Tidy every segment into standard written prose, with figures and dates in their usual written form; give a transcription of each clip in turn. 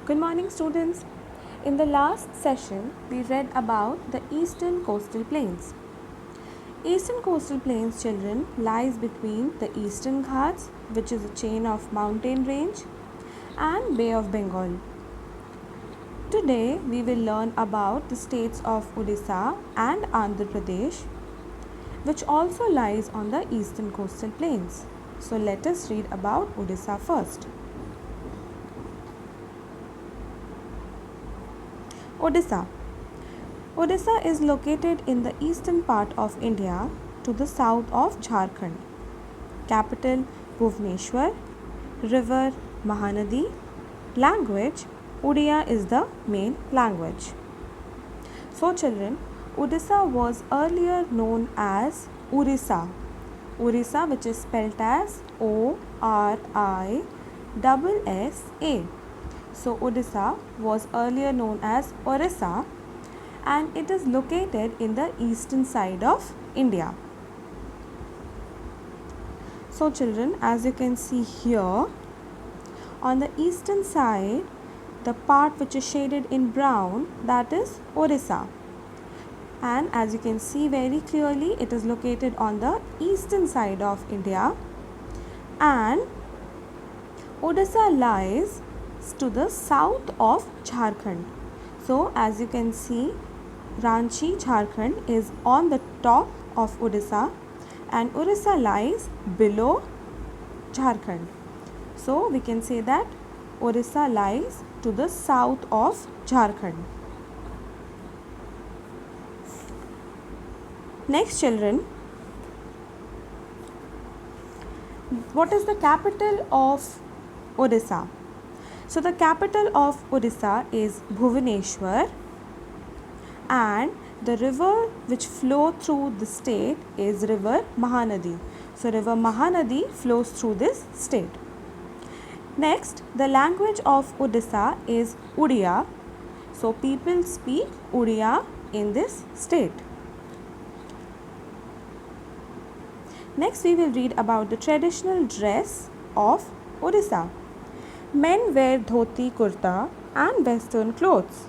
Good morning, students. In the last session, we read about the eastern coastal plains. Eastern coastal plains, children, lies between the Eastern Ghats, which is a chain of mountain range, and Bay of Bengal. Today, we will learn about the states of Odisha and Andhra Pradesh, which also lies on the eastern coastal plains. So, let us read about Odisha first. Odisha. Odisha is located in the eastern part of India to the south of Jharkhand. Capital Bhubaneswar. River Mahanadi. Language Odia is the main language. So children, Odisha was earlier known as Orissa. Orissa, which is spelled as O-R-I-S-S-A. So Odisha was earlier known as Orissa and it is located in the eastern side of India. So children, as you can see here, on the eastern side, the part which is shaded in brown, that is Orissa. And as you can see very clearly, it is located on the eastern side of India. And Odisha lies to the south of Jharkhand. So as you can see, Ranchi, Jharkhand is on the top of Odisha and Orissa lies below Jharkhand. So we can say that Orissa lies to the south of Jharkhand. Next children, what is the capital of Odisha? So the capital of Odisha is Bhubaneswar and the river which flows through the state is river Mahanadi. So river Mahanadi flows through this state. Next, the language of Odisha is Odia. So people speak Odia in this state. Next, we will read about the traditional dress of Odisha. Men wear dhoti, kurta and western clothes.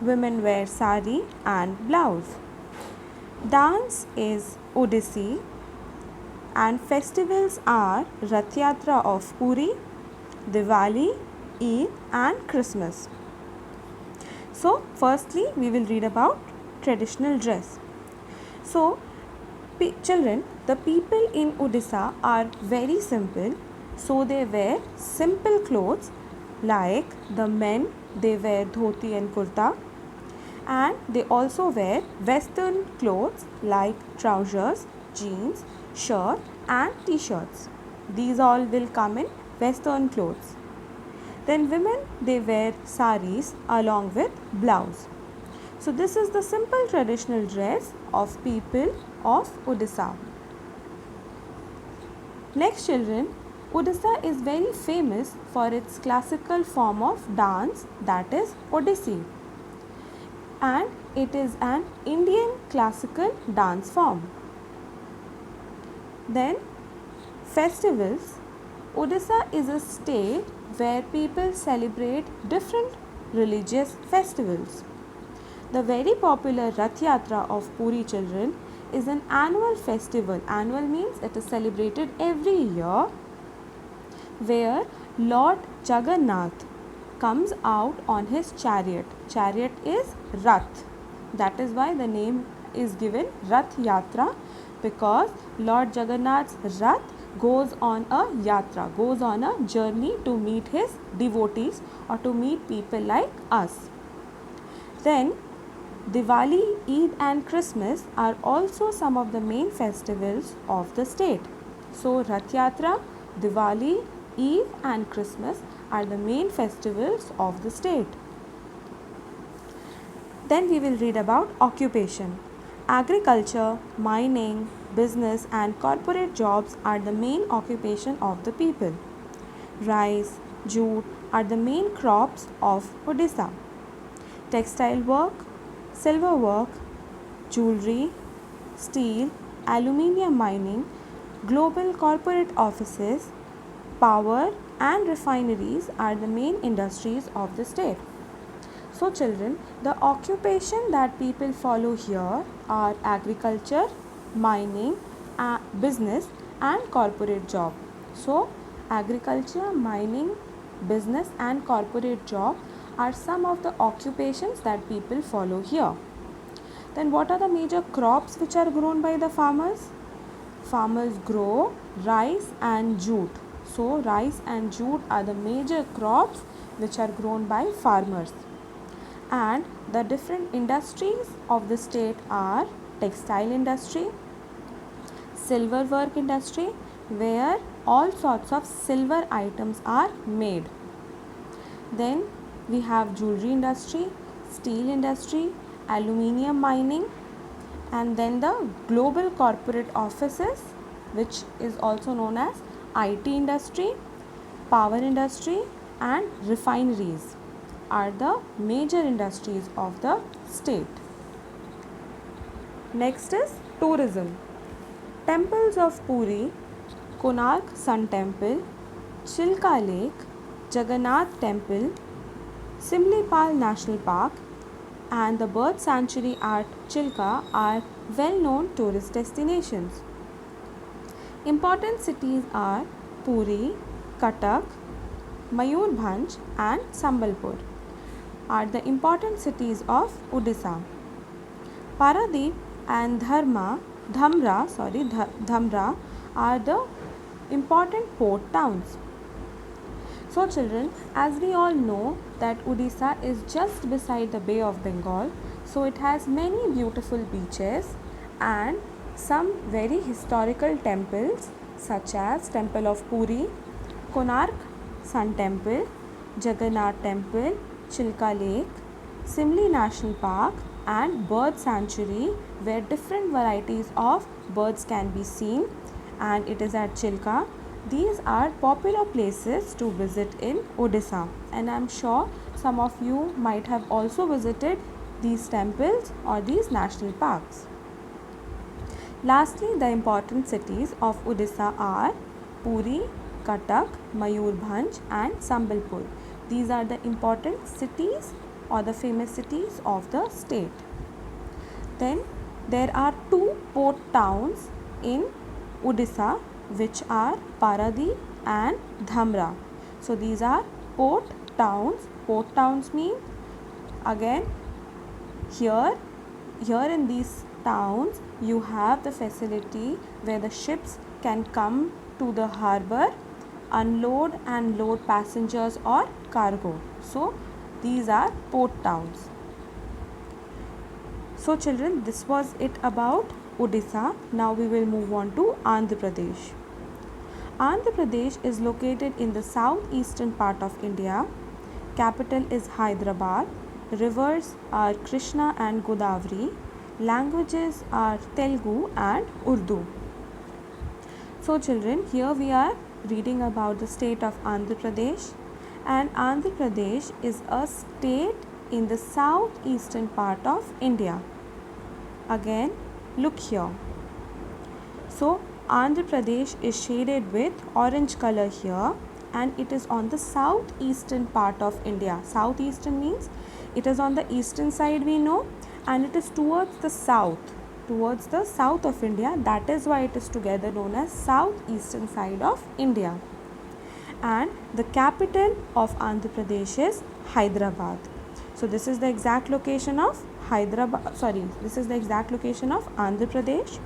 Women wear sari and blouse. Dance is Odissi and festivals are Rath Yatra of Puri, Diwali, Eid and Christmas. So, firstly, we will read about traditional dress. So, children, the people in Odisha are very simple. So, they wear simple clothes like the men, they wear dhoti and kurta, and they also wear western clothes like trousers, jeans, shirt and t-shirts. These all will come in western clothes. Then women, they wear saris along with blouse. So this is the simple traditional dress of people of Odisha. Next children, Odisha is very famous for its classical form of dance, that is Odissi, and it is an Indian classical dance form. Then festivals. Odisha is a state where people celebrate different religious festivals. The very popular Rath Yatra of Puri children is an annual festival. Annual means it is celebrated every year, where Lord Jagannath comes out on his chariot. Chariot is Rath. That is why the name is given Rath Yatra, because Lord Jagannath's Rath goes on a yatra, goes on a journey to meet his devotees or to meet people like us. Then Diwali, Eid and Christmas are also some of the main festivals of the state. So Rath Yatra, Diwali, Eid and Christmas are the main festivals of the state. Then we will read about occupation. Agriculture, mining, business and corporate jobs are the main occupation of the people. Rice, jute are the main crops of Odisha. Textile work, silver work, jewelry, steel, aluminium mining, global corporate offices, power and refineries are the main industries of the state. So children, the occupation that people follow here are agriculture, mining, business and corporate job. So agriculture, mining, business and corporate job are some of the occupations that people follow here. Then what are the major crops which are grown by the farmers? Farmers grow rice and jute. So rice and jute are the major crops which are grown by farmers. And the different industries of the state are textile industry, silver work industry, where all sorts of silver items are made. Then we have jewelry industry, steel industry, aluminium mining, and then the global corporate offices, which is also known as IT industry, power industry and refineries are the major industries of the state. Next is tourism. Temples of Puri, Konark Sun Temple, Chilka Lake, Jagannath Temple, Simlipal National Park and the bird sanctuary at Chilka are well-known tourist destinations. Important cities are Puri, Cuttack, Mayurbhanj and Sambalpur are the important cities of Odisha. Paradeep and Dhamra are the important port towns. So children, as we all know that Odisha is just beside the Bay of Bengal, so it has many beautiful beaches and some very historical temples such as Temple of Puri, Konark Sun Temple, Jagannath Temple, Chilka Lake, Simli National Park and Bird Sanctuary where different varieties of birds can be seen, and it is at Chilka. These are popular places to visit in Odisha, and I am sure some of you might have also visited these temples or these national parks. Lastly, the important cities of Odisha are Puri, Cuttack, Mayurbhanj and Sambalpur. These are the important cities or the famous cities of the state. Then there are two port towns in Odisha which are Paradeep and Dhamra. So these are port towns. Port towns mean again here in these towns you have the facility where the ships can come to the harbour, unload and load passengers or cargo. So these are port towns. So children, this was it about Odisha. Now we will move on to Andhra Pradesh. Andhra Pradesh is located in the southeastern part of India. Capital is Hyderabad. Rivers are Krishna and Godavari. Languages are Telugu and Urdu. So children, here we are reading about the state of Andhra Pradesh, and Andhra Pradesh is a state in the southeastern part of India. Again, look here. So Andhra Pradesh is shaded with orange color here, and it is on the southeastern part of India. Southeastern means it is on the eastern side, we know, and it is towards the south of India. That is why it is together known as southeastern side of India. And the capital of Andhra Pradesh is Hyderabad. So this is the exact location of Andhra Pradesh,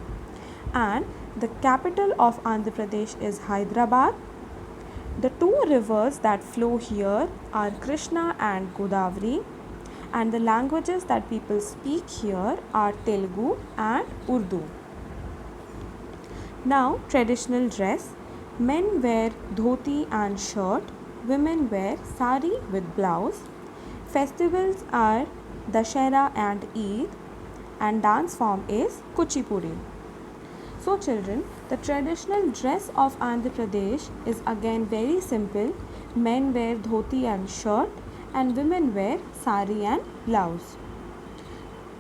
and the capital of Andhra Pradesh is Hyderabad. The two rivers that flow here are Krishna and Godavari, and the languages that people speak here are Telugu and Urdu. Now, traditional dress. Men wear dhoti and shirt, women wear sari with blouse. Festivals are Dashera and Eid, and dance form is Kuchipudi. So children, the traditional dress of Andhra Pradesh is again very simple. Men wear dhoti and shirt and women wear sari and blouse.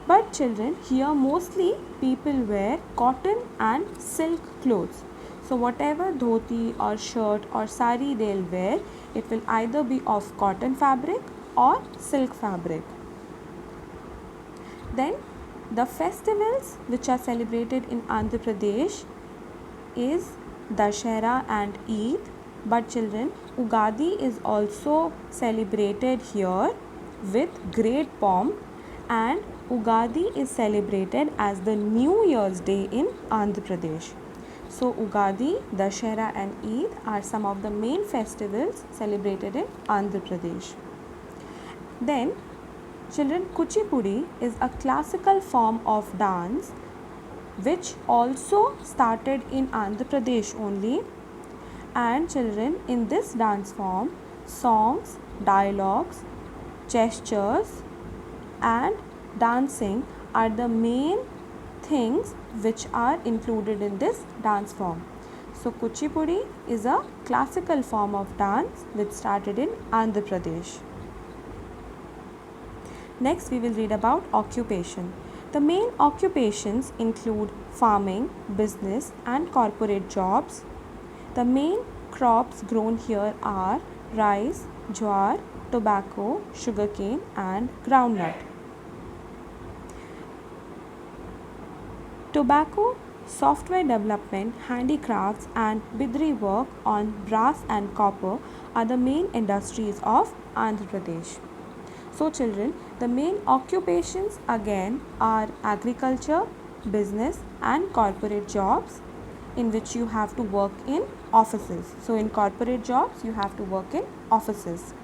But children, here mostly people wear cotton and silk clothes. So whatever dhoti or shirt or sari they'll wear, it will either be of cotton fabric or silk fabric. Then the festivals which are celebrated in Andhra Pradesh is Dashera and Eid. But children, Ugadi is also celebrated here with great pomp, and Ugadi is celebrated as the New Year's Day in Andhra Pradesh. So Ugadi, Dashera and Eid are some of the main festivals celebrated in Andhra Pradesh. Then children, Kuchipudi is a classical form of dance which also started in Andhra Pradesh only. And children, in this dance form, songs, dialogues, gestures and dancing are the main things which are included in this dance form. So Kuchipudi is a classical form of dance which started in Andhra Pradesh. Next we will read about occupation. The main occupations include farming, business and corporate jobs. The main crops grown here are rice, jowar, tobacco, sugarcane and groundnut. Tobacco, software development, handicrafts and bidri work on brass and copper are the main industries of Andhra Pradesh. So children, the main occupations again are agriculture, business and corporate jobs in which you have to work in offices. So in corporate jobs you have to work in offices.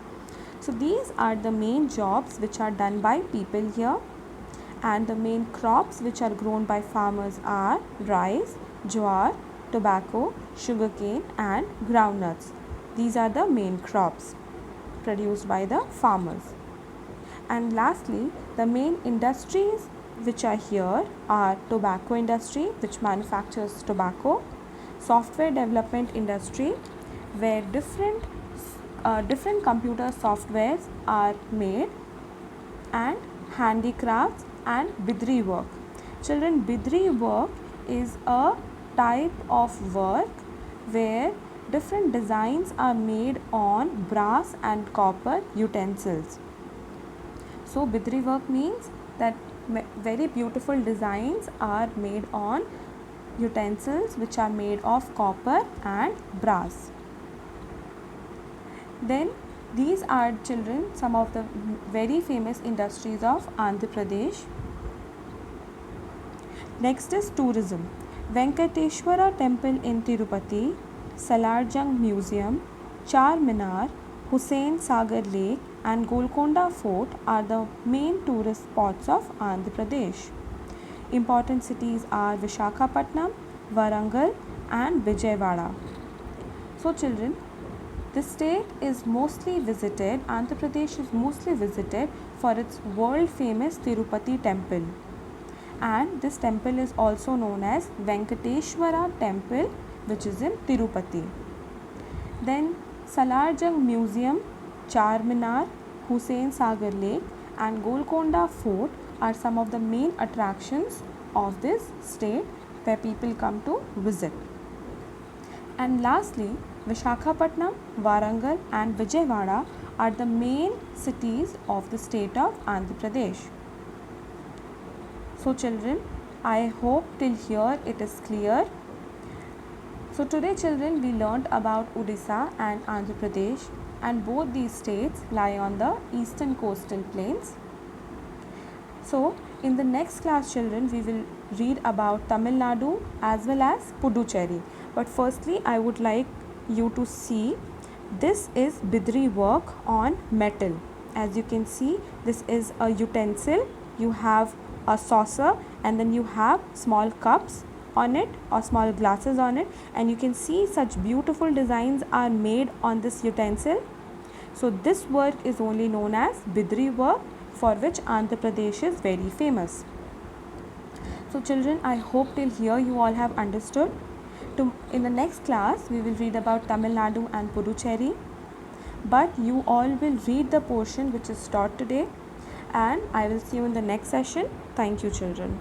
So these are the main jobs which are done by people here, and the main crops which are grown by farmers are rice, jowar, tobacco, sugarcane and groundnuts. These are the main crops produced by the farmers. And lastly, the main industries which are here are tobacco industry which manufactures tobacco, software development industry where different computer softwares are made, and handicrafts and bidri work. Children, bidri work is a type of work where different designs are made on brass and copper utensils. So bidri work means that very beautiful designs are made on utensils which are made of copper and brass. Then these are, children, some of the very famous industries of Andhra Pradesh. Next is tourism. Venkateshwara Temple in Tirupati, Salarjung Museum, Charminar, Hussain Sagar Lake and Golconda Fort are the main tourist spots of Andhra Pradesh. Important cities are Visakhapatnam, Warangal and Vijayawada. So children, this state is mostly visited, Andhra Pradesh is mostly visited for its world famous Tirupati temple. And this temple is also known as Venkateshwara Temple, which is in Tirupati. Then Salarjung Museum, Charminar, Hussain Sagar Lake and Golconda Fort are some of the main attractions of this state where people come to visit. And lastly, Visakhapatnam, Warangal and Vijayawada are the main cities of the state of Andhra Pradesh. So children, I hope till here it is clear. So today children, we learnt about Odisha and Andhra Pradesh, and both these states lie on the eastern coastal plains. So in the next class children, we will read about Tamil Nadu as well as Puducherry. But firstly, I would like you to see, this is bidri work on metal. As you can see, this is a utensil. You have a saucer and then you have small cups on it or small glasses on it, and you can see such beautiful designs are made on this utensil. So this work is only known as bidri work, for which Andhra Pradesh is very famous. So children, I hope till here you all have understood. In the next class, we will read about Tamil Nadu and Puducherry, but you all will read the portion which is taught today, and I will see you in the next session. Thank you children.